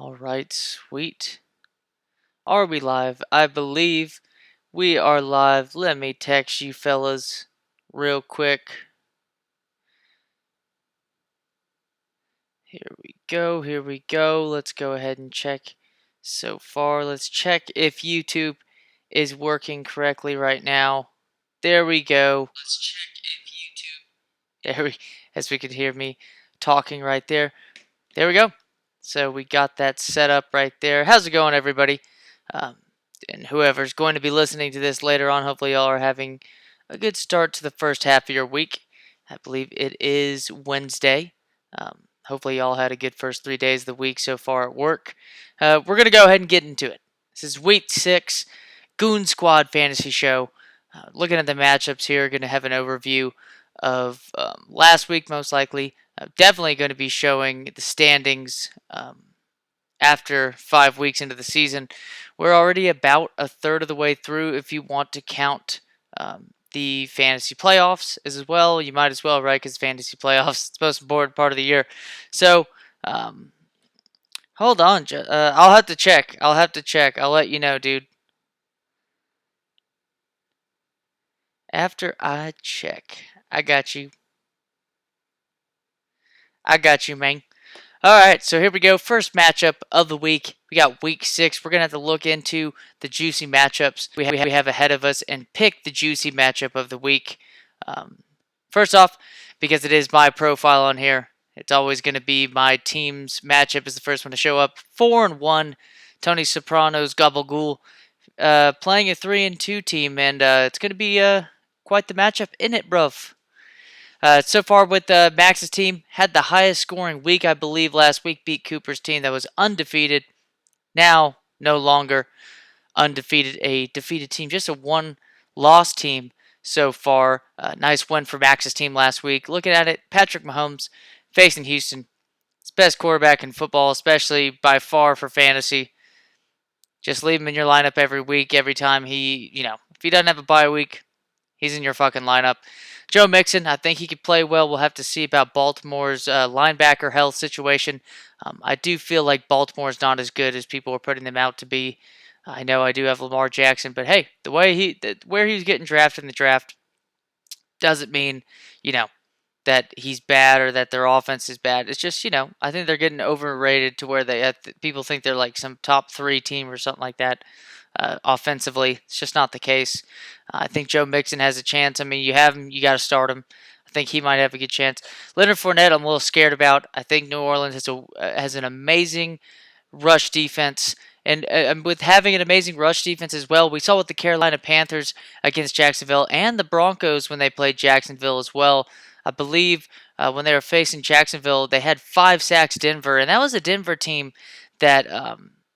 All right, sweet. Are we live? I believe we are live. Let me text you fellas real quick. Here we go. Here we go. Let's go ahead and check so far. Let's check if YouTube is working correctly right now. There we go. Let's check if YouTube. As we could hear me talking right there. There we go. So we got that set up right there. How's it going, everybody? Um, and whoever's going to be listening to this later on, hopefully y'all are having a good start to the first half of your week. I believe it is Wednesday. Hopefully y'all had a good first 3 days of the week so far at work. We're going to go ahead and get into it. This is week 6, Goon Squad Fantasy Show. Looking at the matchups here, going to have an overview of last week most likely. Definitely going to be showing the standings after 5 weeks into the season. We're already about a third of the way through if you want to count the fantasy playoffs as well. You might as well, right? Because fantasy playoffs is the most important part of the year. So, hold on. I'll have to check. I'll let you know, dude. After I check. I got you. Man. All right, so here we go. First matchup of the week. We got week 6. We're going to have to look into the juicy matchups we have ahead of us and pick the juicy matchup of the week. First off, because it is my profile on here, it's always going to be my team's matchup is the first one to show up. 4-1, Tony Soprano's Gabagool playing a 3-2 team, and it's going to be quite the matchup in it, bruv. So far with Max's team, had the highest scoring week, I believe, last week. Beat Cooper's team that was undefeated. Now, no longer undefeated. A defeated team, just a one-loss team so far. Nice win for Max's team last week. Looking at it, Patrick Mahomes facing Houston. It's best quarterback in football, especially by far for fantasy. Just leave him in your lineup every week, every time if he doesn't have a bye week, he's in your fucking lineup. Joe Mixon, I think he could play well. We'll have to see about Baltimore's linebacker health situation. I do feel like Baltimore's not as good as people are putting them out to be. I know I do have Lamar Jackson, but hey, where he was getting drafted in the draft doesn't mean, that he's bad or that their offense is bad. It's just, I think they're getting overrated to where people think they're like some top 3 team or something like that. Offensively, it's just not the case. I think Joe Mixon has a chance. I mean, you have him, you got to start him. I think he might have a good chance. Leonard Fournette, I'm a little scared about. I think New Orleans has an amazing rush defense. And with having an amazing rush defense as well, we saw with the Carolina Panthers against Jacksonville and the Broncos when they played Jacksonville as well. I believe when they were facing Jacksonville, they had 5 sacks Denver, and that was a Denver team that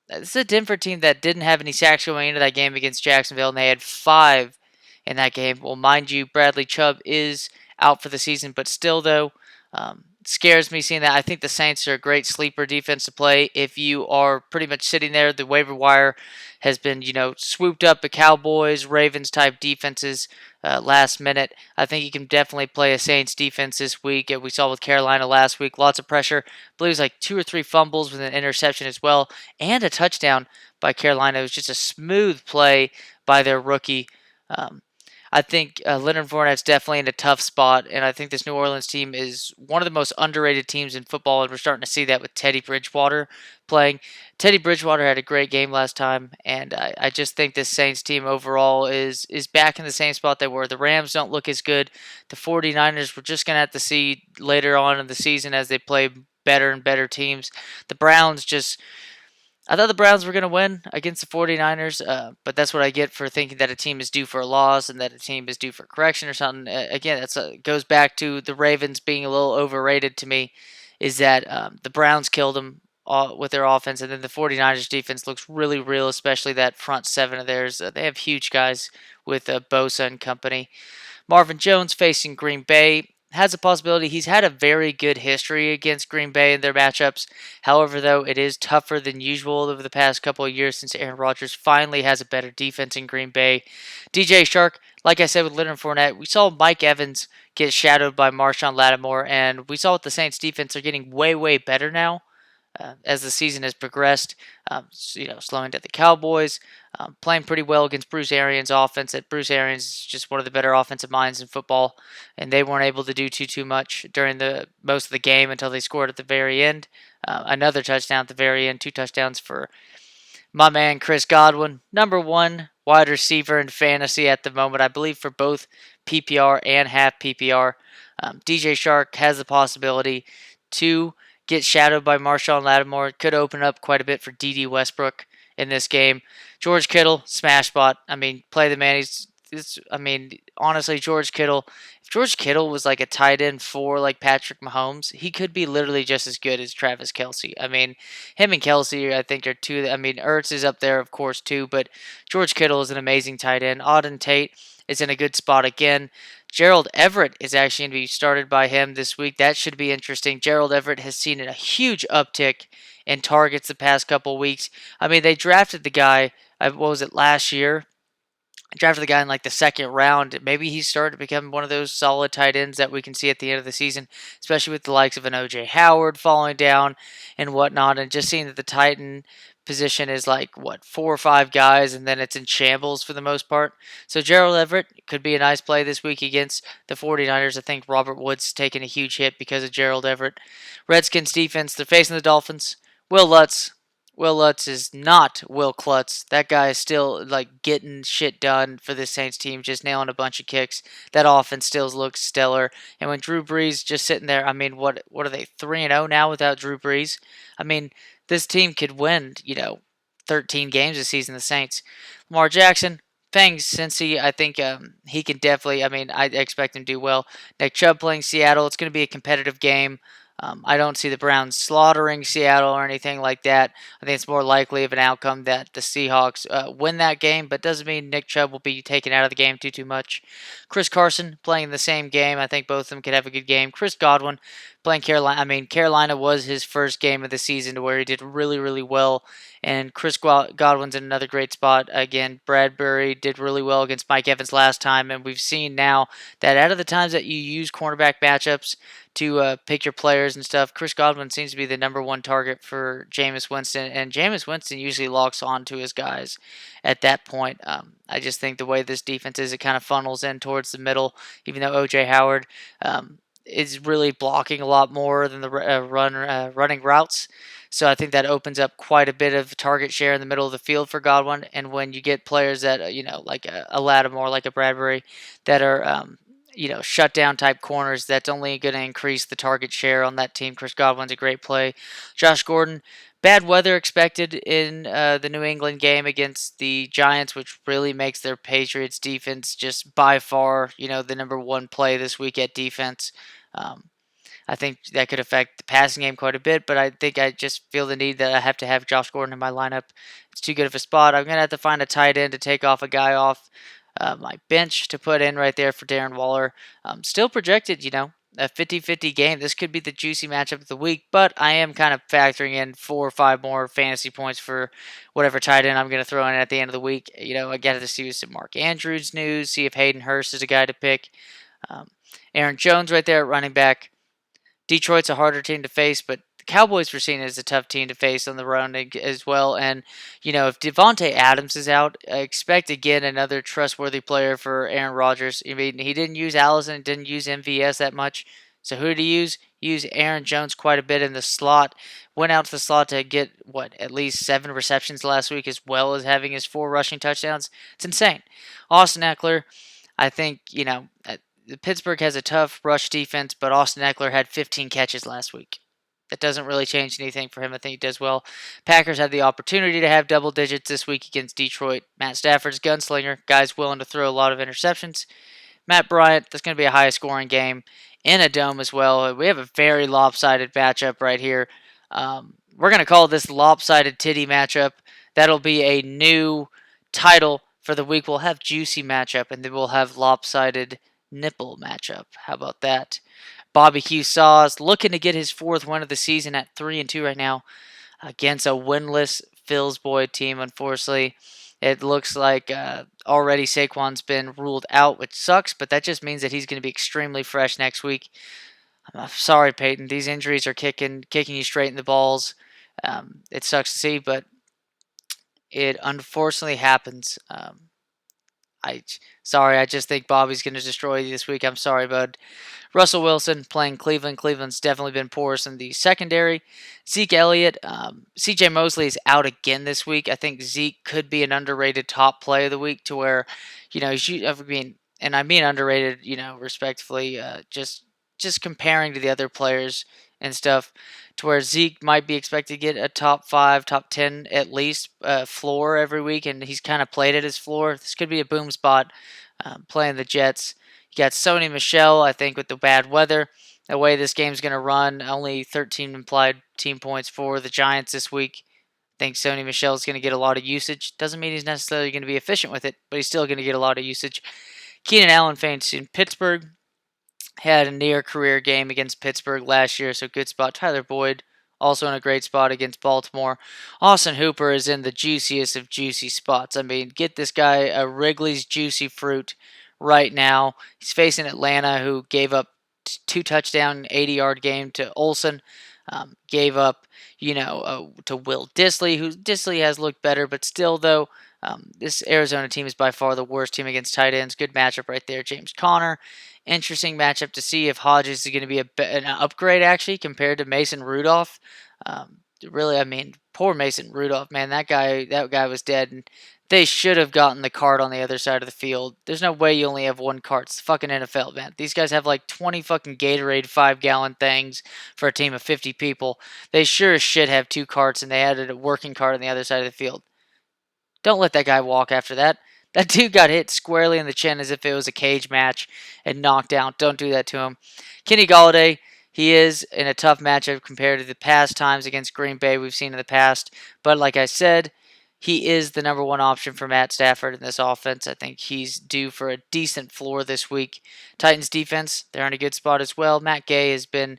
this is a Denver team that didn't have any sacks going into that game against Jacksonville, and they had 5 in that game. Well, mind you, Bradley Chubb is out for the season, but still, though, it scares me seeing that. I think the Saints are a great sleeper defense to play if you are pretty much sitting there. The waiver wire has been, swooped up the Cowboys, Ravens type defenses last minute. I think you can definitely play a Saints defense this week. We saw with Carolina last week, lots of pressure. I believe it was like 2 or 3 fumbles with an interception as well, and a touchdown by Carolina. It was just a smooth play by their rookie. I think Leonard Fournette's definitely in a tough spot, and I think this New Orleans team is one of the most underrated teams in football, and we're starting to see that with Teddy Bridgewater playing. Teddy Bridgewater had a great game last time, and I just think this Saints team overall is back in the same spot they were. The Rams don't look as good. The 49ers, we're just going to have to see later on in the season as they play better and better teams. The Browns I thought the Browns were going to win against the 49ers, but that's what I get for thinking that a team is due for a loss and that a team is due for correction or something. Again, it goes back to the Ravens being a little overrated to me, is that the Browns killed them with their offense, and then the 49ers defense looks really real, especially that front 7 of theirs. They have huge guys with Bosa and company. Marvin Jones facing Green Bay. Has a possibility. He's had a very good history against Green Bay in their matchups. However, though, it is tougher than usual over the past couple of years since Aaron Rodgers finally has a better defense in Green Bay. DJ Shark, like I said with Leonard Fournette, we saw Mike Evans get shadowed by Marshawn Lattimore, and we saw what the Saints defense are getting way, way better now. as the season has progressed. Slowing down the Cowboys, playing pretty well against Bruce Arians' offense. That Bruce Arians is just one of the better offensive minds in football, and they weren't able to do too much during the most of the game until they scored at the very end. Another touchdown at the very end, 2 touchdowns for my man Chris Godwin, number one wide receiver in fantasy at the moment, I believe, for both PPR and half PPR. DJ Shark has the possibility to get shadowed by Marshawn Lattimore. It could open up quite a bit for D.D. Westbrook in this game. George Kittle, smash spot. I mean, play the man. Honestly, George Kittle, if George Kittle was like a tight end for like Patrick Mahomes, he could be literally just as good as Travis Kelce. I mean, him and Kelce, I think, are two. I mean, Ertz is up there, of course, too, but George Kittle is an amazing tight end. Auden Tate is in a good spot again. Gerald Everett is actually going to be started by him this week. That should be interesting. Gerald Everett has seen a huge uptick in targets the past couple weeks. I mean, they drafted the guy, what was it, last year? Drafted the guy in like the second round. Maybe he's starting to become one of those solid tight ends that we can see at the end of the season, especially with the likes of an OJ Howard falling down and whatnot, and just seeing that the tight end position is like what 4 or 5 guys, and then it's in shambles for the most part. So Gerald Everett could be a nice play this week against the 49ers. I think Robert Woods taking a huge hit because of Gerald Everett. Redskins defense, they're facing the Dolphins. Will Lutz, Will Lutz is not Will Klutz. That guy is still like getting shit done for the Saints team, just nailing a bunch of kicks. That offense still looks stellar. And when Drew Brees just sitting there, I mean, what are they 3-0 now without Drew Brees? I mean, this team could win, 13 games this season. The Saints. Lamar Jackson, thanks, Cincy. I think he can definitely. I mean, I expect him to do well. Nick Chubb playing Seattle. It's going to be a competitive game. I don't see the Browns slaughtering Seattle or anything like that. I think it's more likely of an outcome that the Seahawks win that game, but doesn't mean Nick Chubb will be taken out of the game too much. Chris Carson playing the same game. I think both of them could have a good game. Chris Godwin playing Carolina. I mean, Carolina was his first game of the season to where he did really well. And Chris Godwin's in another great spot. Again, Bradbury did really well against Mike Evans last time, and we've seen now that out of the times that you use cornerback matchups to pick your players and stuff, Chris Godwin seems to be the number one target for Jameis Winston, and Jameis Winston usually locks on to his guys at that point. I just think the way this defense is, it kind of funnels in towards the middle, even though O.J. Howard is really blocking a lot more than the running routes. So I think that opens up quite a bit of target share in the middle of the field for Godwin. And when you get players that, like a Lattimore, like a Bradbury, that are, shutdown type corners, that's only going to increase the target share on that team. Chris Godwin's a great play. Josh Gordon, bad weather expected in the New England game against the Giants, which really makes their Patriots defense just by far, the number one play this week at defense. I think that could affect the passing game quite a bit, but I think I just feel the need that I have to have Josh Gordon in my lineup. It's too good of a spot. I'm going to have to find a tight end to take off a guy off my bench to put in right there for Darren Waller. Still projected, a 50-50 game. This could be the juicy matchup of the week, but I am kind of factoring in 4 or 5 more fantasy points for whatever tight end I'm going to throw in at the end of the week. I got to see some Mark Andrews news, see if Hayden Hurst is a guy to pick. Aaron Jones right there at running back. Detroit's a harder team to face, but the Cowboys were seen as a tough team to face on the road as well. And, if Devontae Adams is out, expect again another trustworthy player for Aaron Rodgers. I mean, he didn't use Allison, didn't use MVS that much. So who did he use? He used Aaron Jones quite a bit in the slot. Went out to the slot to get, at least 7 receptions last week, as well as having his 4 rushing touchdowns. It's insane. Austin Eckler, I think, Pittsburgh has a tough rush defense, but Austin Eckler had 15 catches last week. That doesn't really change anything for him. I think he does well. Packers had the opportunity to have double digits this week against Detroit. Matt Stafford's gunslinger, guy's willing to throw a lot of interceptions. Matt Bryant, that's going to be a high scoring game in a dome as well. We have a very lopsided matchup right here. We're going to call this lopsided titty matchup. That'll be a new title for the week. We'll have juicy matchup, and then we'll have lopsided nipple matchup. How about that? Barbecue Sauce looking to get his 4th win of the season at 3-2 right now against a winless Phil's Boy team. Unfortunately, it looks like already Saquon's been ruled out, which sucks, but that just means that he's going to be extremely fresh next week. I'm sorry, Peyton. These injuries are kicking you straight in the balls. It sucks to see, but it unfortunately happens. I sorry, I just think Bobby's going to destroy you this week. I'm sorry, bud. Russell Wilson playing Cleveland. Cleveland's definitely been porous in the secondary. Zeke Elliott, C.J. Mosley is out again this week. I think Zeke could be an underrated top play of the week to where, I mean, and I mean underrated, respectfully, just comparing to the other players and stuff, to where Zeke might be expected to get a top 5, top 10 at least floor every week, and he's kind of played at his floor. This could be a boom spot playing the Jets. You got Sony Michel, I think, with the bad weather. The way this game's going to run, only 13 implied team points for the Giants this week. I think Sony Michel is going to get a lot of usage. Doesn't mean he's necessarily going to be efficient with it, but he's still going to get a lot of usage. Keenan Allen faints in Pittsburgh. Had a near career game against Pittsburgh last year, so good spot. Tyler Boyd also in a great spot against Baltimore. Austin Hooper is in the juiciest of juicy spots. I mean, get this guy a Wrigley's juicy fruit right now. He's facing Atlanta, who gave up 2 touchdown, 80-yard game to Olsen. Gave up, to Will Dissly, who Dissly has looked better, but still, though, this Arizona team is by far the worst team against tight ends. Good matchup right there. James Conner. Interesting matchup to see if Hodges is going to be an upgrade, actually, compared to Mason Rudolph. Really, I mean, poor Mason Rudolph, man. That guy was dead, and they should have gotten the cart on the other side of the field. There's no way you only have one cart. It's the fucking NFL, man. These guys have like 20 fucking Gatorade 5-gallon things for a team of 50 people. They sure as shit have 2 carts, and they had a working cart on the other side of the field. Don't let that guy walk after that. That dude got hit squarely in the chin as if it was a cage match and knocked out. Don't do that to him. Kenny Galladay, he is in a tough matchup compared to the past times against Green Bay we've seen in the past. But like I said, he is the number one option for Matt Stafford in this offense. I think he's due for a decent floor this week. Titans defense, they're in a good spot as well. Matt Gay has been,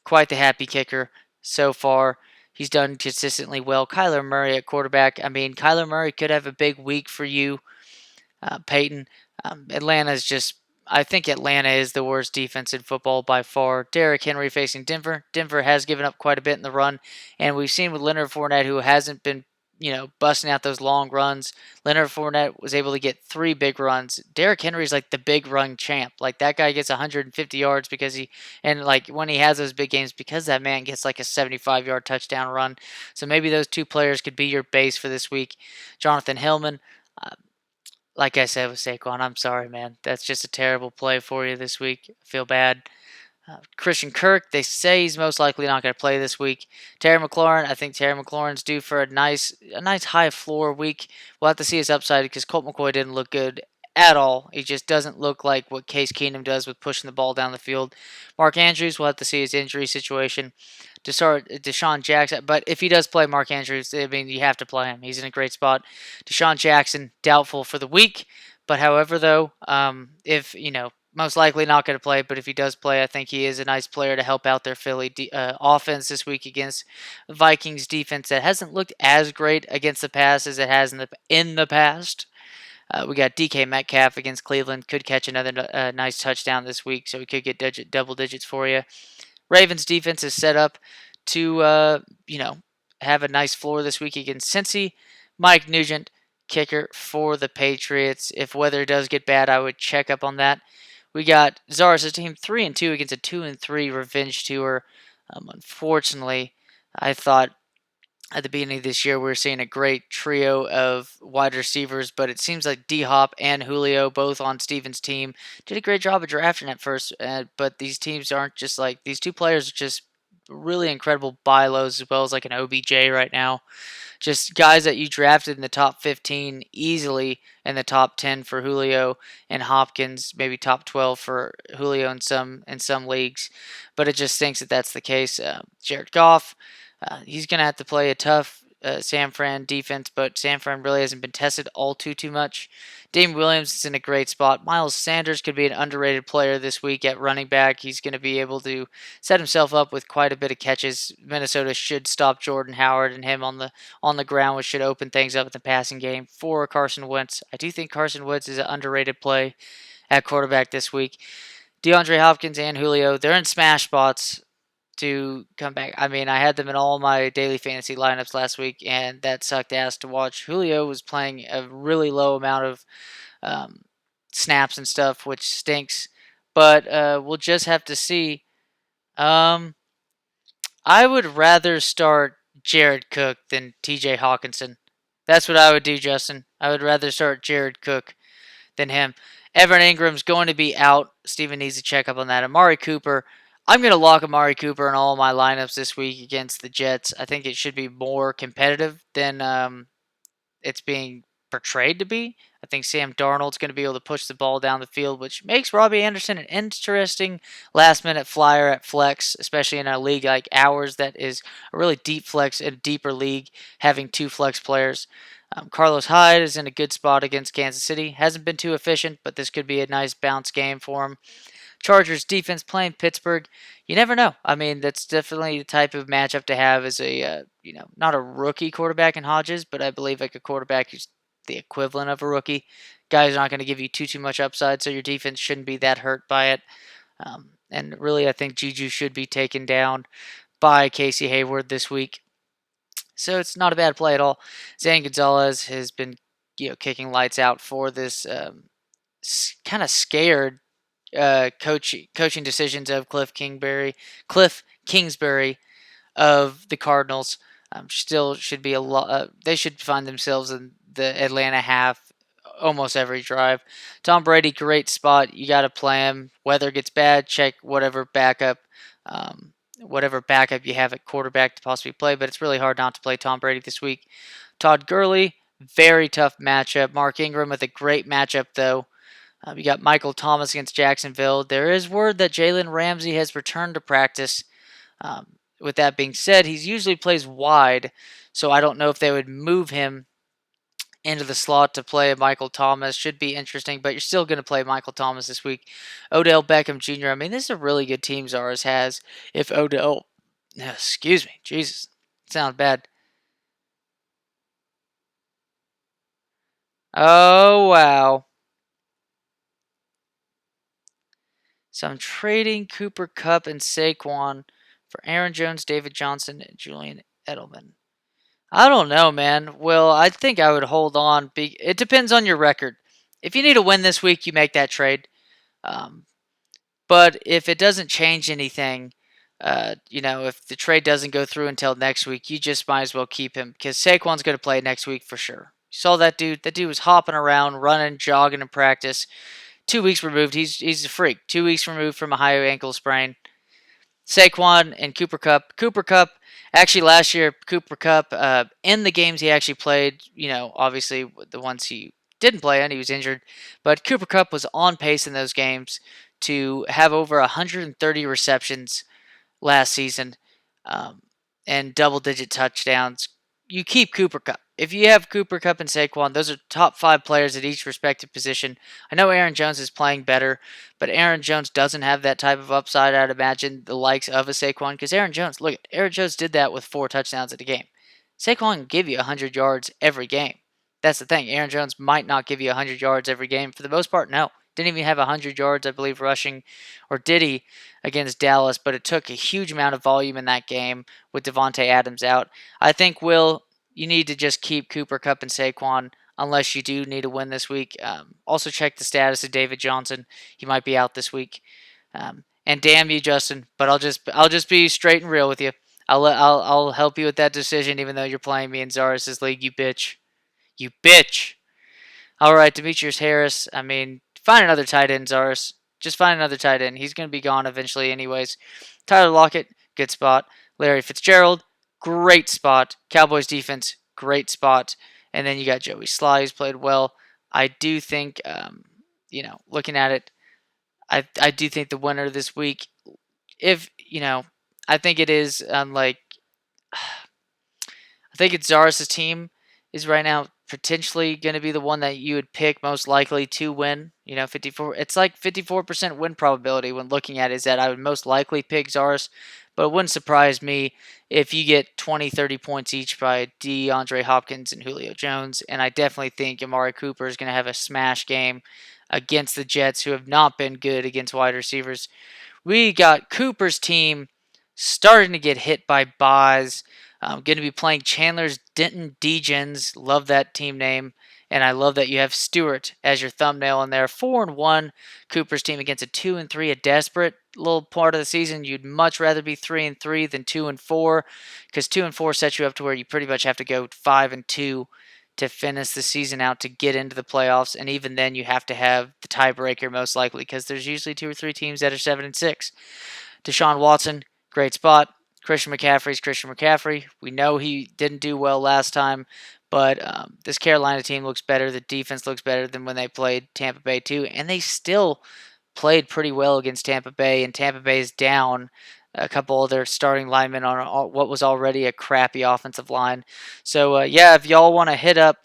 quite the happy kicker so far. He's done consistently well. Kyler Murray at quarterback. I mean, Kyler Murray could have a big week for you, Peyton. Atlanta's just. I think Atlanta is the worst defense in football by far. Derrick Henry facing Denver. Denver has given up quite a bit in the run, and we've seen with Leonard Fournette, who hasn't been, busting out those long runs. Leonard Fournette was able to get 3 big runs. Derrick Henry's like the big run champ. Like that guy gets 150 yards like when he has those big games, because that man gets like a 75-yard touchdown run. So maybe those 2 players could be your base for this week. Jonathan Hillman. Like I said with Saquon, I'm sorry, man. That's just a terrible play for you this week. I feel bad. Christian Kirk, they say he's most likely not going to play this week. Terry McLaurin, I think Terry McLaurin's due for a nice high floor week. We'll have to see his upside because Colt McCoy didn't look good at all. He just doesn't look like what Case Keenum does with pushing the ball down the field. Mark Andrews, we'll have to see his injury situation. Deshaun Jackson, but if he does play Mark Andrews, I mean, you have to play him. He's in a great spot. Deshaun Jackson, doubtful for the week. But however, though, if, most likely not going to play, but if he does play, I think he is a nice player to help out their Philly offense this week against the Vikings defense that hasn't looked as great against the pass as it has in the past. We got DK Metcalf against Cleveland. Could catch another nice touchdown this week, so we could get double digits for you. Ravens defense is set up to, have a nice floor this week against Cincy. Mike Nugent, kicker for the Patriots. If weather does get bad, I would check up on that. We got Zaris' team 3-2 against a 2-3 revenge tour. Unfortunately, I thought at the beginning of this year we were seeing a great trio of wide receivers, but it seems like D-Hop and Julio, both on Steven's team, did a great job of drafting at first. But these teams aren't just like, these 2 players are just really incredible buy lows, as well as like an OBJ right now. Just guys that you drafted in the top 15 easily, in the top 10 for Julio and Hopkins, maybe top 12 for Julio in some leagues. But it just thinks that that's the case. Jared Goff, he's going to have to play a tough San Fran defense, but San Fran really hasn't been tested all too much. Dame Williams is in a great spot. Miles Sanders could be an underrated player this week at running back. He's going to be able to set himself up with quite a bit of catches. Minnesota should stop Jordan Howard and him on the ground, which should open things up in the passing game for Carson Wentz. I do think Carson Wentz is an underrated play at quarterback this week. DeAndre Hopkins and Julio, they're in smash spots. to come back. I mean, I had them in all my daily fantasy lineups last week, and that sucked ass to watch. Julio was playing a really low amount of um, snaps and stuff, which stinks. But we'll just have to see. Um, I would rather start Jared Cook than TJ Hawkinson. That's what I would do, Justin. I would rather start Jared Cook than him. Evan Ingram's going to be out. Steven needs to check up on that. Amari Cooper. I'm going to lock Amari Cooper in all my lineups this week against the Jets. I think it should be more competitive than it's being portrayed to be. I think Sam Darnold's going to be able to push the ball down the field, which makes Robbie Anderson an interesting last-minute flyer at flex, especially in a league like ours that is a really deep flex, a deeper league, having two flex players. Carlos Hyde is in a good spot against Kansas City. Hasn't been too efficient, but this could be a nice bounce game for him. Chargers defense playing Pittsburgh. You never know. I mean, that's definitely the type of matchup to have as a not a rookie quarterback in Hodges, but I believe like a quarterback who's the equivalent of a rookie. Guys not going to give you too much upside, so your defense shouldn't be that hurt by it. And really, I think Juju should be taken down by Casey Hayward this week. So it's not a bad play at all. Zane Gonzalez has been kicking lights out for this kind of scared coaching decisions of Cliff Kingsbury of the Cardinals. Still should be a lot. They should find themselves in the Atlanta half almost every drive. Tom Brady, great spot. You got to play him. Weather gets bad, check whatever backup you have at quarterback to possibly play. But it's really hard not to play Tom Brady this week. Todd Gurley, very tough matchup. Mark Ingram with a great matchup though. You got Michael Thomas against Jacksonville. There is word that Jalen Ramsey has returned to practice. With that being said, he usually plays wide, so I don't know if they would move him into the slot to play Michael Thomas. Should be interesting, but you're still going to play Michael Thomas this week. Odell Beckham Jr. I mean, this is a really good team Zars has. If Odell, excuse me, Jesus, sounds bad. Oh, wow. So I'm trading Cooper Kupp and Saquon for Aaron Jones, David Johnson, and Julian Edelman. I don't know, man. Well, I think I would hold on. It depends on your record. If you need a win this week, you make that trade. Um, but if it doesn't change anything, if the trade doesn't go through until next week, you just might as well keep him because Saquon's going to play next week for sure. You saw that dude? That dude was hopping around, running, jogging in practice. 2 weeks removed. He's a freak. 2 weeks removed from a high ankle sprain. Saquon and Cooper Kupp. Cooper Kupp, actually last year, Cooper Kupp, in the games he actually played, obviously the ones he didn't play in, he was injured. But Cooper Kupp was on pace in those games to have over 130 receptions last season and double-digit touchdowns. You keep Cooper Kupp. If you have Cooper Kupp and Saquon, those are top 5 players at each respective position. I know Aaron Jones is playing better, but Aaron Jones doesn't have that type of upside, I'd imagine, the likes of a Saquon. Because Aaron Jones did that with 4 touchdowns at a game. Saquon can give you 100 yards every game. That's the thing. Aaron Jones might not give you 100 yards every game. For the most part, no. Didn't even have 100 yards, I believe, rushing, or did he, against Dallas? But it took a huge amount of volume in that game with Devontae Adams out. I think, you need to just keep Cooper Kupp and Saquon unless you do need a win this week. Also check the status of David Johnson. He might be out this week. And damn you, Justin. But I'll just be straight and real with you. I'll help you with that decision, even though you're playing me in Zaris' league. You bitch. You bitch. All right, Demetrius Harris. I mean, find another tight end, Zaris. Just find another tight end. He's going to be gone eventually, anyways. Tyler Lockett, good spot. Larry Fitzgerald, great spot. Cowboys defense, great spot. And then you got Joey Sly, who's played well. I do think, looking at it, I do think the winner this week, I think it is I think it's Zaris' team is right now potentially going to be the one that you would pick most likely to win. 54. It's like 54% win probability when looking at it, is that I would most likely pick Zaris. But it wouldn't surprise me if you get 20, 30 points each by DeAndre Hopkins and Julio Jones. And I definitely think Amari Cooper is going to have a smash game against the Jets, who have not been good against wide receivers. We got Cooper's team starting to get hit by buys. I'm going to be playing Chandler's Denton Degens. Love that team name. And I love that you have Stewart as your thumbnail in there. 4-1 Cooper's team against a 2-3, a desperate little part of the season. You'd much rather be 3-3 than 2-4, because 2-4 sets you up to where you pretty much have to go 5-2 to finish the season out to get into the playoffs. And even then, you have to have the tiebreaker most likely, because there's usually 2 or 3 teams that are 7-6. Deshaun Watson, great spot. Christian McCaffrey's Christian McCaffrey. We know he didn't do well last time, but this Carolina team looks better. The defense looks better than when they played Tampa Bay too, and they still played pretty well against Tampa Bay. And Tampa Bay is down a couple of their starting linemen on what was already a crappy offensive line. So yeah, if y'all want to hit up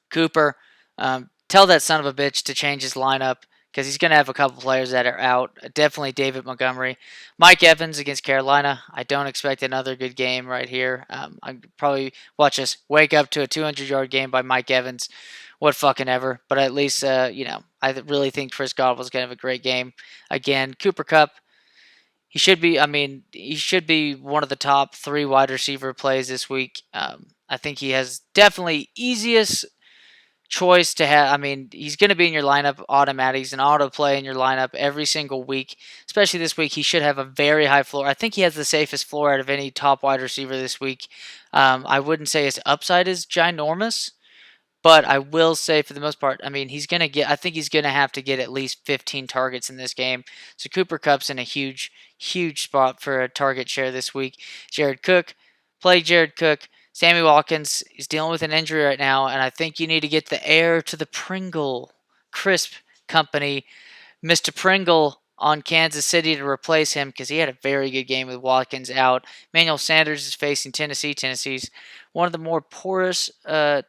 Cooper, tell that son of a bitch to change his lineup, because he's going to have a couple players that are out. Definitely David Montgomery. Mike Evans against Carolina. I don't expect another good game right here. I probably watch us wake up to a 200-yard game by Mike Evans. What fucking ever. But at least, I really think Chris Godwin's going to have a great game. Again, Cooper Kupp, he should be one of the top 3 wide receiver plays this week. I think he has definitely easiest choice to have. I mean, he's going to be in your lineup automatic. He's an auto play in your lineup every single week, especially this week. He should have a very high floor. I think he has the safest floor out of any top wide receiver this week. I wouldn't say his upside is ginormous, but I will say for the most part, I mean, I think he's going to have to get at least 15 targets in this game. So Cooper Kupp's in a huge, huge spot for a target share this week. Jared Cook, play Jared Cook. Sammy Watkins is dealing with an injury right now, and I think you need to get the heir to the Pringle Crisp Company, Mr. Pringle, on Kansas City to replace him, because he had a very good game with Watkins out. Emmanuel Sanders is facing Tennessee. Tennessee's one of the more porous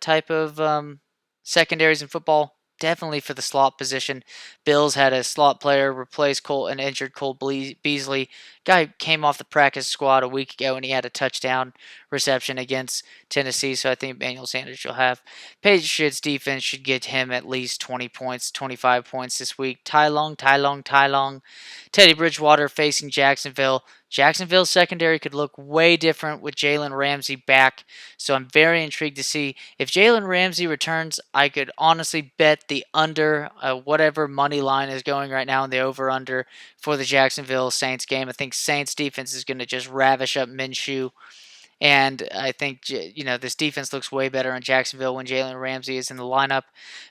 type of secondaries in football. Definitely for the slot position. Bills had a slot player replace an injured Cole Beasley. Guy came off the practice squad a week ago, and he had a touchdown reception against Tennessee. So I think Emmanuel Sanders will have. Patriots defense should get him at least 20 points, 25 points this week. Tai Long. Teddy Bridgewater facing Jacksonville. Jacksonville's secondary could look way different with Jalen Ramsey back. So I'm very intrigued to see if Jalen Ramsey returns. I could honestly bet the under whatever money line is going right now in the over-under for the Jacksonville Saints game. I think Saints defense is going to just ravish up Minshew. And I think, this defense looks way better in Jacksonville when Jalen Ramsey is in the lineup.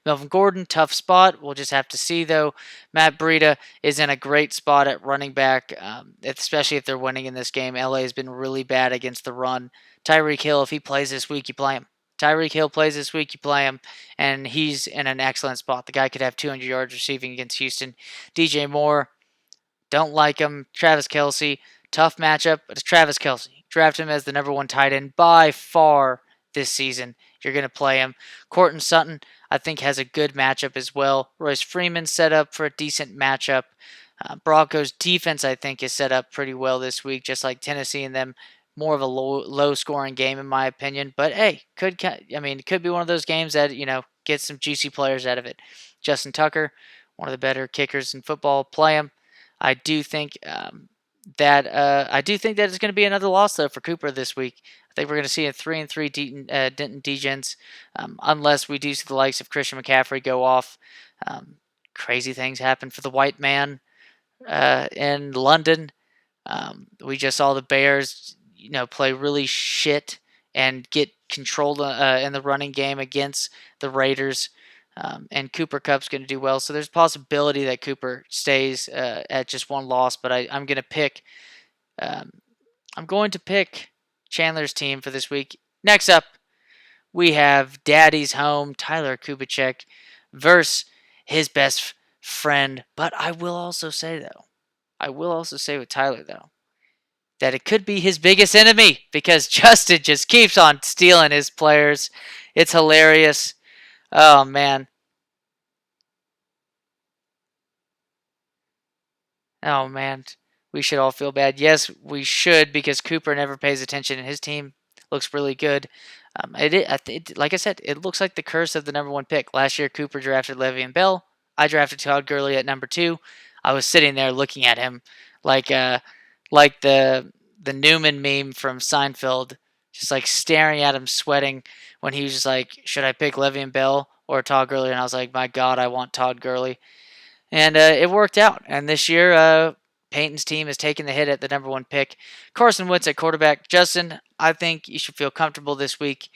Melvin Gordon, tough spot. We'll just have to see, though. Matt Breida is in a great spot at running back, especially if they're winning in this game. LA has been really bad against the run. Tyreek Hill, if he plays this week, you play him. Tyreek Hill plays this week, you play him, and he's in an excellent spot. The guy could have 200 yards receiving against Houston. DJ Moore, don't like him. Travis Kelce, tough matchup, but it's Travis Kelce. Draft him as the number 1 tight end by far this season. You're going to play him. Courtland Sutton, I think, has a good matchup as well. Royce Freeman set up for a decent matchup. Broncos defense, I think, is set up pretty well this week, just like Tennessee and them. More of a low scoring game, in my opinion. But hey, it could be one of those games that, get some juicy players out of it. Justin Tucker, one of the better kickers in football, play him. I do think that it's going to be another loss though for Cooper this week. I think we're going to see a 3-3 Denton Degens, unless we do see the likes of Christian McCaffrey go off. Crazy things happen for the white man in London. We just saw the Bears, play really shit and get controlled in the running game against the Raiders. And Cooper Kupp's going to do well. So there's a possibility that Cooper stays at just one loss. But I'm going to pick Chandler's team for this week. Next up, we have Daddy's Home, Tyler Kubicek, versus his best friend. But I will also say with Tyler, though, that it could be his biggest enemy, because Justin just keeps on stealing his players. It's hilarious. Oh, man. Oh, man. We should all feel bad. Yes, we should, because Cooper never pays attention, and his team looks really good. Like I said, it looks like the curse of the number 1 pick. Last year, Cooper drafted Le'Veon Bell. I drafted Todd Gurley at number 2. I was sitting there looking at him like like the Newman meme from Seinfeld, just like staring at him sweating when he was just like, should I pick Le'Veon Bell or Todd Gurley? And I was like, my God, I want Todd Gurley. And it worked out. And this year, Peyton's team has taken the hit at the number one pick. Carson Wentz at quarterback. Justin, I think you should feel comfortable this week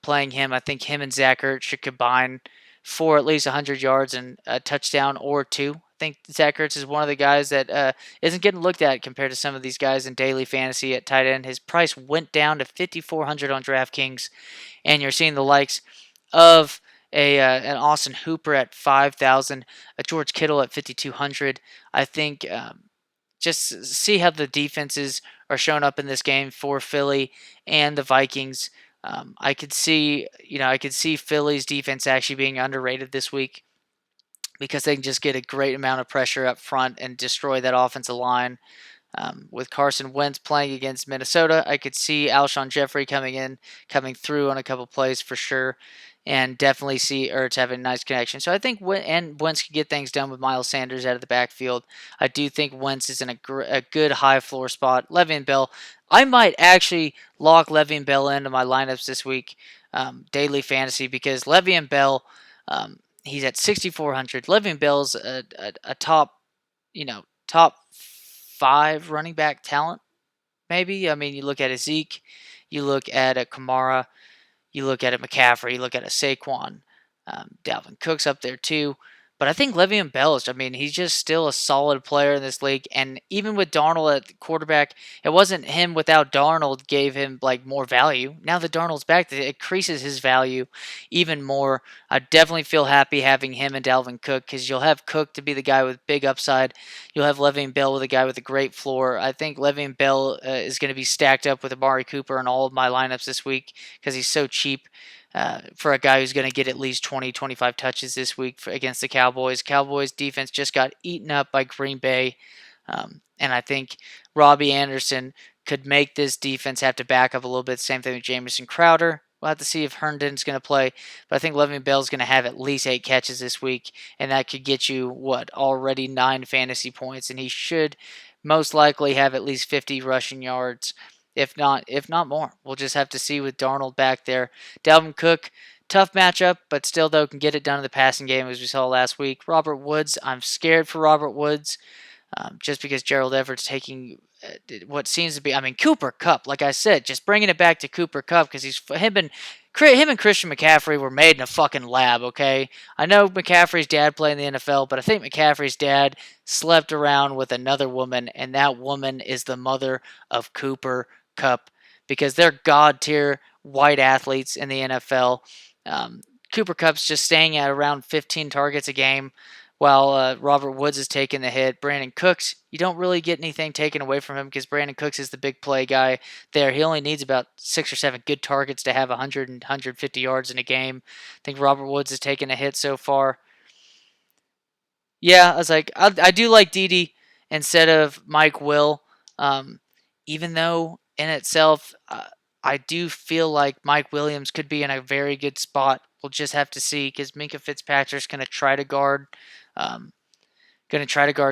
playing him. I think him and Zach Ertz should combine for at least 100 yards and a touchdown or two. I think Zach Ertz is one of the guys that isn't getting looked at compared to some of these guys in daily fantasy at tight end. His price went down to 5,400 on DraftKings, and you're seeing the likes of an Austin Hooper at 5,000, a George Kittle at 5,200. I think just see how the defenses are showing up in this game for Philly and the Vikings. I could see Philly's defense actually being underrated this week because they can just get a great amount of pressure up front and destroy that offensive line. With Carson Wentz playing against Minnesota, I could see Alshon Jeffrey coming through on a couple plays for sure, and definitely see Ertz having a nice connection. So I think Wentz can get things done with Miles Sanders out of the backfield. I do think Wentz is in a good high floor spot. Le'Veon Bell, I might actually lock Le'Veon Bell into my lineups this week, daily fantasy, because Le'Veon Bell, he's at 6,400. Le'Veon Bell's a top, top five running back talent, maybe. I mean, you look at a Zeke, you look at a Kamara, you look at a McCaffrey, you look at a Saquon, Dalvin Cook's up there too. But I think Le'Veon Bell is, I mean, he's just still a solid player in this league. And even with Darnold at quarterback, it wasn't him without Darnold gave him like more value. Now that Darnold's back, it increases his value even more. I definitely feel happy having him and Dalvin Cook because you'll have Cook to be the guy with big upside. You'll have Le'Veon Bell with a guy with a great floor. I think Le'Veon Bell is going to be stacked up with Amari Cooper in all of my lineups this week because he's so cheap. For a guy who's going to get at least 20, 25 touches this week against the Cowboys. Cowboys defense just got eaten up by Green Bay. And I think Robbie Anderson could make this defense have to back up a little bit. Same thing with Jamison Crowder. We'll have to see if Herndon's going to play. But I think Le'Veon Bell's going to have at least 8 catches this week. And that could get you, already 9 fantasy points. And he should most likely have at least 50 rushing yards. If not more. We'll just have to see with Darnold back there. Dalvin Cook, tough matchup, but still, though, can get it done in the passing game as we saw last week. Robert Woods, I'm scared for Robert Woods just because Gerald Everett's taking what seems to be, Cooper Kupp, like I said, just bringing it back to Cooper Kupp because him and Christian McCaffrey were made in a fucking lab, okay? I know McCaffrey's dad played in the NFL, but I think McCaffrey's dad slept around with another woman, and that woman is the mother of Cooper Kupp because they're god tier white athletes in the NFL. Cooper Kupp's just staying at around 15 targets a game while Robert Woods is taking the hit. Brandon Cooks, you don't really get anything taken away from him because Brandon Cooks is the big play guy there. He only needs about 6 or 7 good targets to have 100 and 150 yards in a game. I think Robert Woods has taken a hit so far. Yeah, I was like, I do like Dede instead of Mike Will, even though in itself, I do feel like Mike Williams could be in a very good spot. We'll just have to see because Minkah Fitzpatrick's going to try to guard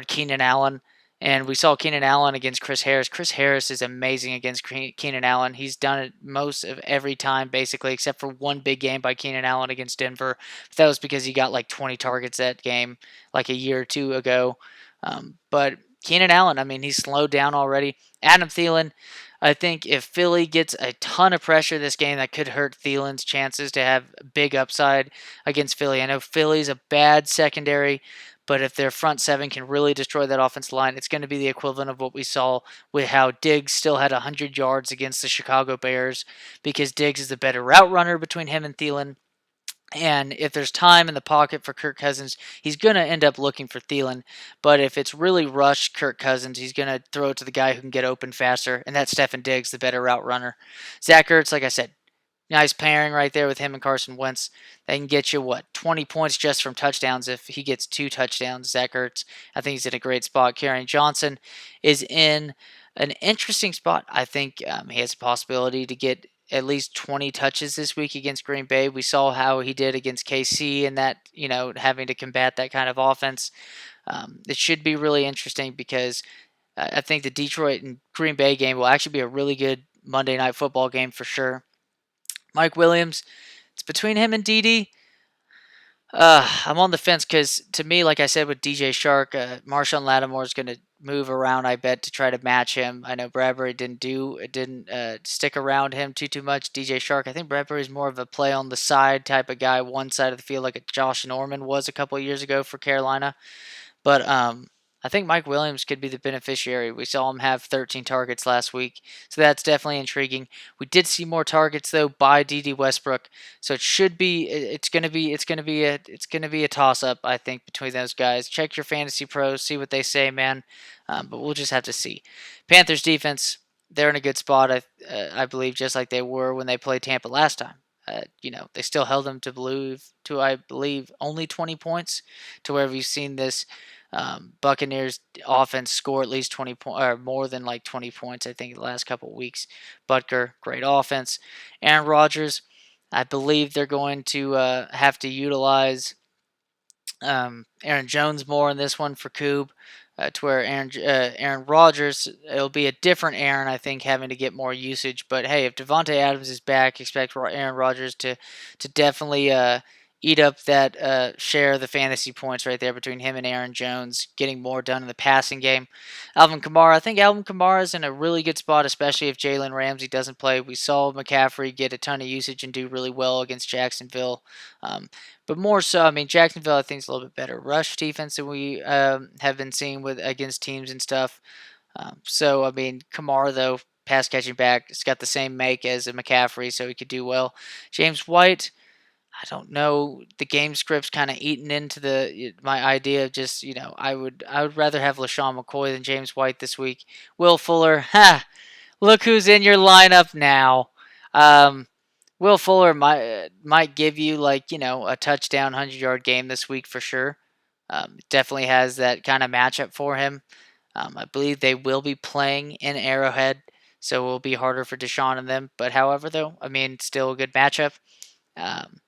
Keenan Allen. And we saw Keenan Allen against Chris Harris. Chris Harris is amazing against Keenan Allen. He's done it most of every time, basically, except for one big game by Keenan Allen against Denver. But that was because he got like 20 targets that game, like a year or two ago. But Keenan Allen, he's slowed down already. Adam Thielen, I think if Philly gets a ton of pressure this game, that could hurt Thielen's chances to have big upside against Philly. I know Philly's a bad secondary, but if their front seven can really destroy that offensive line, it's going to be the equivalent of what we saw with how Diggs still had 100 yards against the Chicago Bears because Diggs is the better route runner between him and Thielen. And if there's time in the pocket for Kirk Cousins, he's going to end up looking for Thielen. But if it's really rushed Kirk Cousins, he's going to throw it to the guy who can get open faster, and that's Stefon Diggs, the better route runner. Zach Ertz, like I said, nice pairing right there with him and Carson Wentz. They can get you, 20 points just from touchdowns if he gets 2 touchdowns, Zach Ertz. I think he's in a great spot. Kerryon Johnson is in an interesting spot. I think he has a possibility to get at least 20 touches this week against Green Bay. We saw how he did against KC and that, having to combat that kind of offense. It should be really interesting because I think the Detroit and Green Bay game will actually be a really good Monday Night Football game for sure. Mike Williams, it's between him and Dede. I'm on the fence because to me, like I said with DJ Shark, Marshawn Lattimore is going to move around. I bet to try to match him. I know Bradbury didn't stick around him too much. DJ Shark, I think Bradbury is more of a play on the side type of guy, one side of the field like a Josh Norman was a couple of years ago for Carolina. But I think Mike Williams could be the beneficiary. We saw him have 13 targets last week, so that's definitely intriguing. We did see more targets though by Dede Westbrook, so it should be it's gonna be a toss up. I think between those guys. Check your fantasy pros, see what they say, man. But we'll just have to see. Panthers defense, they're in a good spot. I believe just like they were when they played Tampa last time. They still held them to I believe only 20 points. To where we've seen this Buccaneers offense score at least 20 points or more than like 20 points. I think the last couple of weeks. Butker, great offense. Aaron Rodgers, I believe they're going to have to utilize Aaron Jones more in this one for Coob. To where Aaron Rodgers, it'll be a different Aaron, I think, having to get more usage. But hey, if Devontae Adams is back, expect Aaron Rodgers to definitely eat up that share of the fantasy points right there between him and Aaron Jones, getting more done in the passing game. Alvin Kamara, I think Alvin Kamara is in a really good spot, especially if Jalen Ramsey doesn't play. We saw McCaffrey get a ton of usage and do really well against Jacksonville. But more so, I mean, Jacksonville, I think, is a little bit better rush defense than we have been seeing with against teams and stuff. So, I mean, Kamara, though, pass catching back, it's got the same make as a McCaffrey, so he could do well. James White, I don't know. The game script's kind of eaten into my idea of just I would rather have LaShawn McCoy than James White this week. Will Fuller, look who's in your lineup now. Um, Will Fuller might give you a touchdown 100-yard game this week for sure. Definitely has that kind of matchup for him. I believe they will be playing in Arrowhead, so it will be harder for Deshaun and them. But however, though, I mean, still a good matchup. Um,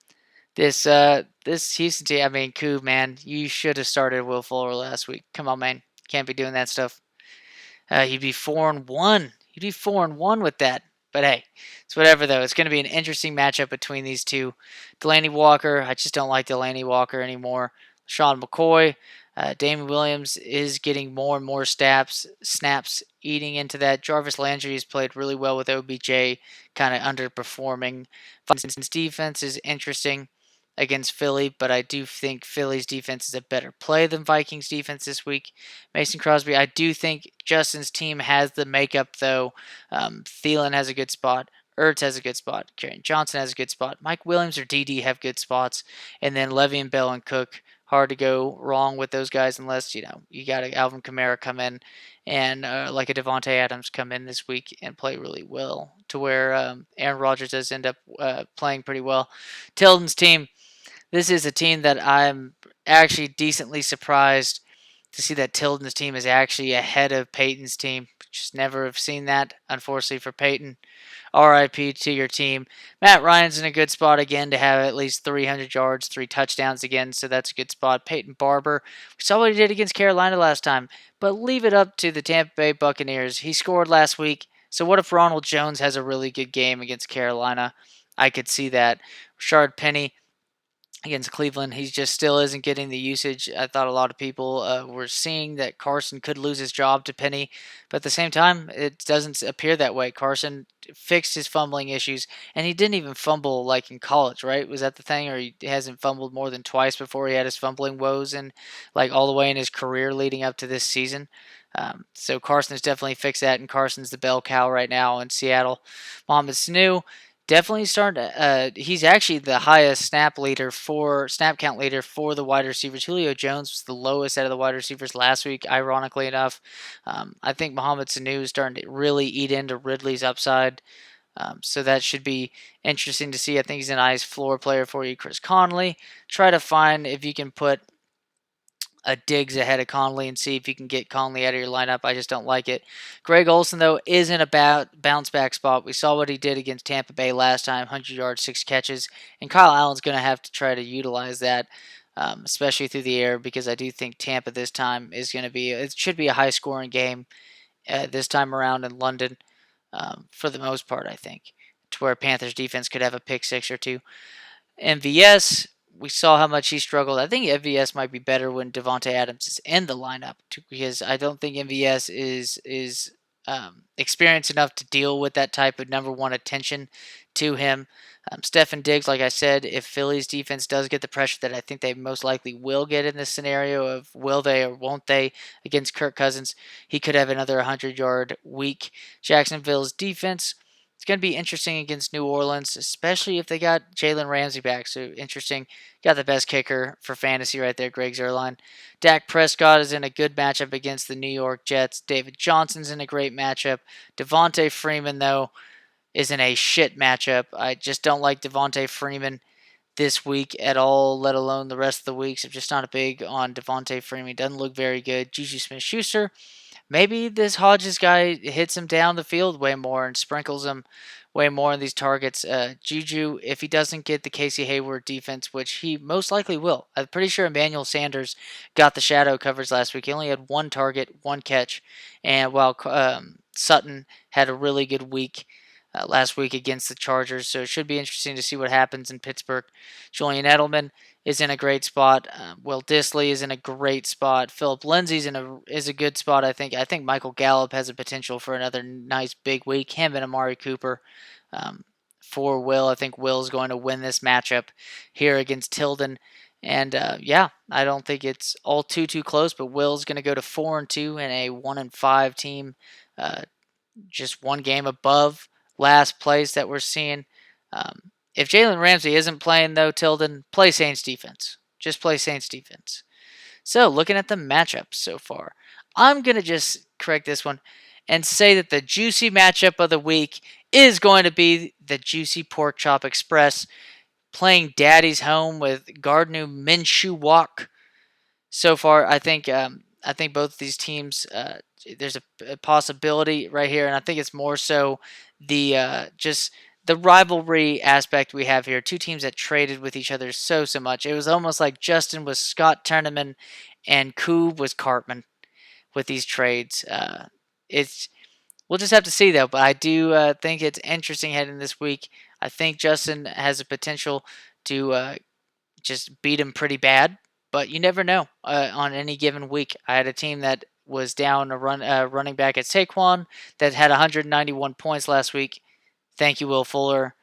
this Houston team, I mean, Coob, man, you should have started Will Fuller last week. Come on, man, can't be doing that stuff. You'd be 4-1. You'd be 4-1 with that. But hey, it's whatever though. It's going to be an interesting matchup between these two. Delaney Walker, I just don't like Delaney Walker anymore. Sean McCoy, Damon Williams is getting more and more snaps eating into that. Jarvis Landry has played really well with OBJ, kind of underperforming. Vikings defense is interesting against Philly, but I do think Philly's defense is a better play than Vikings defense this week. Mason Crosby, I do think Justin's team has the makeup though. Thielen has a good spot. Ertz has a good spot. Kerryon Johnson has a good spot. Mike Williams or DD have good spots. And then Le'Veon Bell and Cook, hard to go wrong with those guys unless, you got a Alvin Kamara come in and like a Devontae Adams come in this week and play really well to where Aaron Rodgers does end up playing pretty well. Tilden's team, this is a team that I'm actually decently surprised to see that Tilden's team is actually ahead of Peyton's team. Just never have seen that, unfortunately, for Peyton. RIP to your team. Matt Ryan's in a good spot again to have at least 300 yards, 3 touchdowns again, so that's a good spot. Peyton Barber, we saw what he did against Carolina last time, but leave it up to the Tampa Bay Buccaneers. He scored last week, so what if Ronald Jones has a really good game against Carolina? I could see that. Rashard Penny, against Cleveland, he just still isn't getting the usage. I thought a lot of people were seeing that Carson could lose his job to Penny, but at the same time, it doesn't appear that way. Carson fixed his fumbling issues, and he didn't even fumble like in college, right? Was that the thing? Or he hasn't fumbled more than twice before he had his fumbling woes, and like all the way in his career leading up to this season. So Carson has definitely fixed that, and Carson's the bell cow right now in Seattle. Mohamed Sanu, definitely starting to, he's actually the highest snap count leader for the wide receivers. Julio Jones was the lowest out of the wide receivers last week, ironically enough. I think Mohamed Sanu is starting to really eat into Ridley's upside. So that should be interesting to see. I think he's a nice floor player for you. Chris Conley, try to find if you can put a Diggs ahead of Conley and see if you can get Conley out of your lineup. I just don't like it. Greg Olsen, though, is in a bounce back spot. We saw what he did against Tampa Bay last time, 100 yards, 6 catches. And Kyle Allen's going to have to try to utilize that, especially through the air, because I do think Tampa this time is going to be, it should be a high scoring game. this time around in London, for the most part, I think, to where Panthers defense could have a pick six or two. MVS, we saw how much he struggled. I think MVS might be better when Devontae Adams is in the lineup because I don't think MVS is experienced enough to deal with that type of number one attention to him. Stefan Diggs, like I said, if Philly's defense does get the pressure that I think they most likely will get in this scenario of will they or won't they against Kirk Cousins, he could have another 100-yard week. Jacksonville's defense, it's going to be interesting against New Orleans, especially if they got Jalen Ramsey back. So interesting. Got the best kicker for fantasy right there, Greg Zuerlein. Dak Prescott is in a good matchup against the New York Jets. David Johnson's in a great matchup. Devontae Freeman, though, is in a shit matchup. I just don't like Devontae Freeman this week at all, let alone the rest of the weeks. I'm just not a big on Devontae Freeman. Doesn't look very good. Juju Smith-Schuster, maybe this Hodges guy hits him down the field way more and sprinkles him way more on these targets. Juju, if he doesn't get the Casey Hayward defense, which he most likely will, I'm pretty sure Emmanuel Sanders got the shadow covers last week. He only had one target, one catch, and while Sutton had a really good week last week against the Chargers, so it should be interesting to see what happens in Pittsburgh. Julian Edelman is in a great spot. Will Dissly is in a great spot. Philip Lindsay's is a good spot. I think. I think Michael Gallup has a potential for another nice big week. Him and Amari Cooper. For Will, I think Will's going to win this matchup here against Tilden. And yeah, I don't think it's all too close. But Will's going to go to 4-2 in a 1-5 team, just one game above last place that we're seeing. If Jalen Ramsey isn't playing, though, Tilden, play Saints defense. Just play Saints defense. So, looking at the matchups so far, I'm going to just correct this one and say that the juicy matchup of the week is going to be the Juicy Pork Chop Express playing Daddy's Home with Gardner Minshew Walk. So far, I think both of these teams, there's a possibility right here, and I think it's more so just the rivalry aspect we have here. Two teams that traded with each other so much. It was almost like Justin was Scott Turneman and Coob was Cartman with these trades. We'll just have to see though. But I do think it's interesting heading this week. I think Justin has a potential to just beat him pretty bad, but you never know on any given week. I had a team that was down a running back at Saquon that had 191 points last week. Thank you, Will Fuller.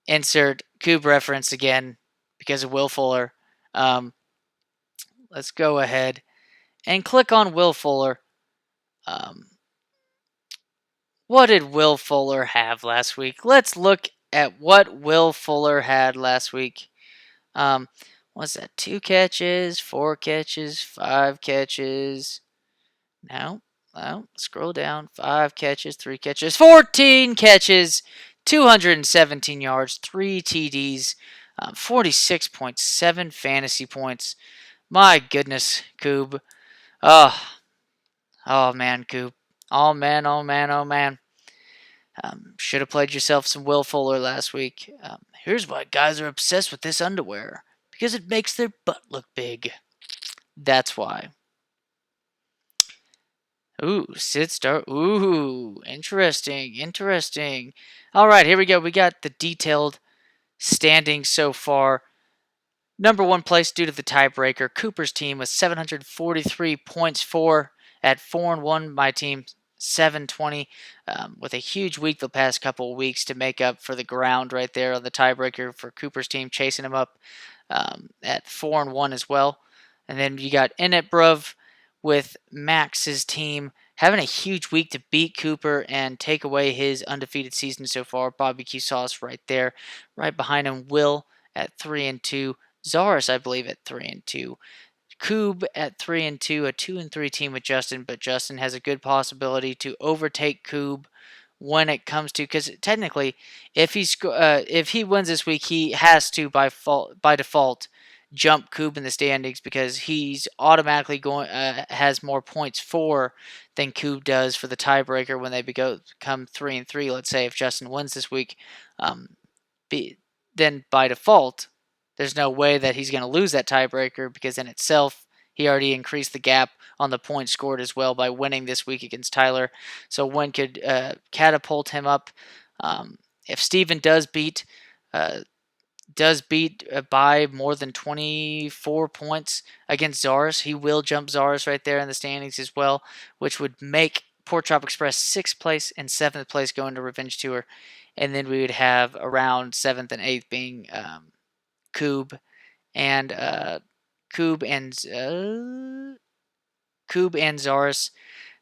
Insert Coob reference again because of Will Fuller. Let's go ahead and click on Will Fuller. What did Will Fuller have last week? Let's look at what Will Fuller had last week. What's that? 2 catches, 4 catches, 5 catches. No. Scroll down. 5 catches, 3 catches, 14 catches, 217 yards, 3 TDs, 46.7 fantasy points. My goodness, Coob. Oh man, Coob. Oh man. Should have played yourself some Will Fuller last week. Here's why guys are obsessed with this underwear. Because it makes their butt look big. That's why. Ooh, sit start. Ooh, interesting. All right, here we go. We got the detailed standings so far. Number 1 place due to the tiebreaker. Cooper's team was 743 points for at 4-1. My team 720, with a huge week the past couple of weeks to make up for the ground right there on the tiebreaker for Cooper's team, chasing him up at 4-1 as well. And then you got Inetbruv with Max's team having a huge week to beat Cooper and take away his undefeated season so far. Barbecue sauce right there. Right behind him, Will at 3-2. Zaris, I believe, at 3-2. Coob at 3-2, a 2-3 team with Justin, but Justin has a good possibility to overtake Coob when it comes to, because technically, if he wins this week, he has to by default jump Coob in the standings because he's automatically has more points for than Coob does for the tiebreaker when they become 3-3. Let's say if Justin wins this week, then by default, there's no way that he's going to lose that tiebreaker because in itself he already increased the gap on the points scored as well by winning this week against Tyler. So win could catapult him up. If Steven uh, does beat by more than 24 points against Zaris, he will jump Zaris right there in the standings as well, which would make Pork Chop Express 6th place and 7th place going to Revenge Tour. And then we would have around 7th and 8th being Coob and Coob and Coob and Zaris.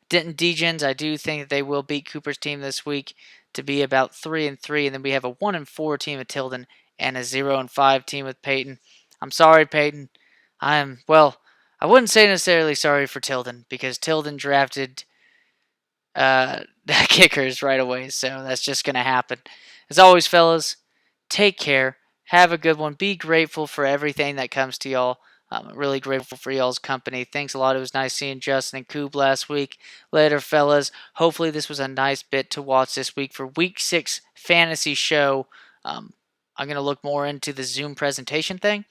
Denton Degens, I do think that they will beat Cooper's team this week to be about 3-3, and then we have a 1-4 team with Tilden and a 0-5 team with Peyton. I'm sorry, Peyton. I wouldn't say necessarily sorry for Tilden because Tilden drafted kickers right away, so that's just going to happen. As always, fellas, take care. Have a good one. Be grateful for everything that comes to y'all. I'm really grateful for y'all's company. Thanks a lot. It was nice seeing Justin and Coob last week. Later, fellas. Hopefully, this was a nice bit to watch this week for Week 6 fantasy show. I'm going to look more into the Zoom presentation thing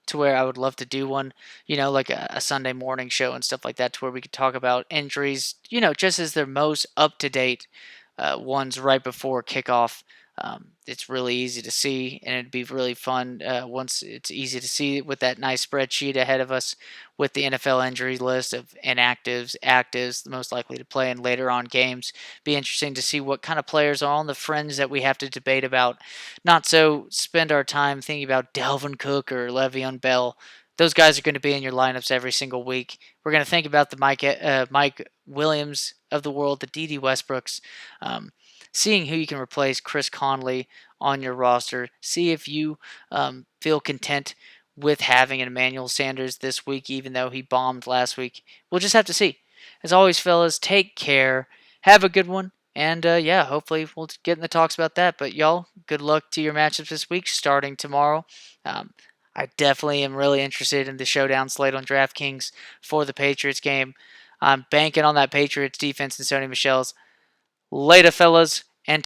to where I would love to do one, like a Sunday morning show and stuff like that, to where we could talk about injuries, just as they're most up to date ones right before kickoff. It's really easy to see, and it'd be really fun once it's easy to see with that nice spreadsheet ahead of us with the NFL injury list of inactives, actives, most likely to play in later on games. Be interesting to see what kind of players are on the fringe that we have to debate about. Not so spend our time thinking about Dalvin Cook or Le'Veon Bell. Those guys are going to be in your lineups every single week. We're going to think about the Mike Williams of the world, the D.D. Westbrooks. Seeing who you can replace Chris Conley on your roster. See if you feel content with having an Emmanuel Sanders this week, even though he bombed last week. We'll just have to see. As always, fellas, take care. Have a good one. And hopefully we'll get in the talks about that. But y'all, good luck to your matchups this week, starting tomorrow. I definitely am really interested in the showdown slate on DraftKings for the Patriots game. I'm banking on that Patriots defense and Sony Michel's. Later, fellas.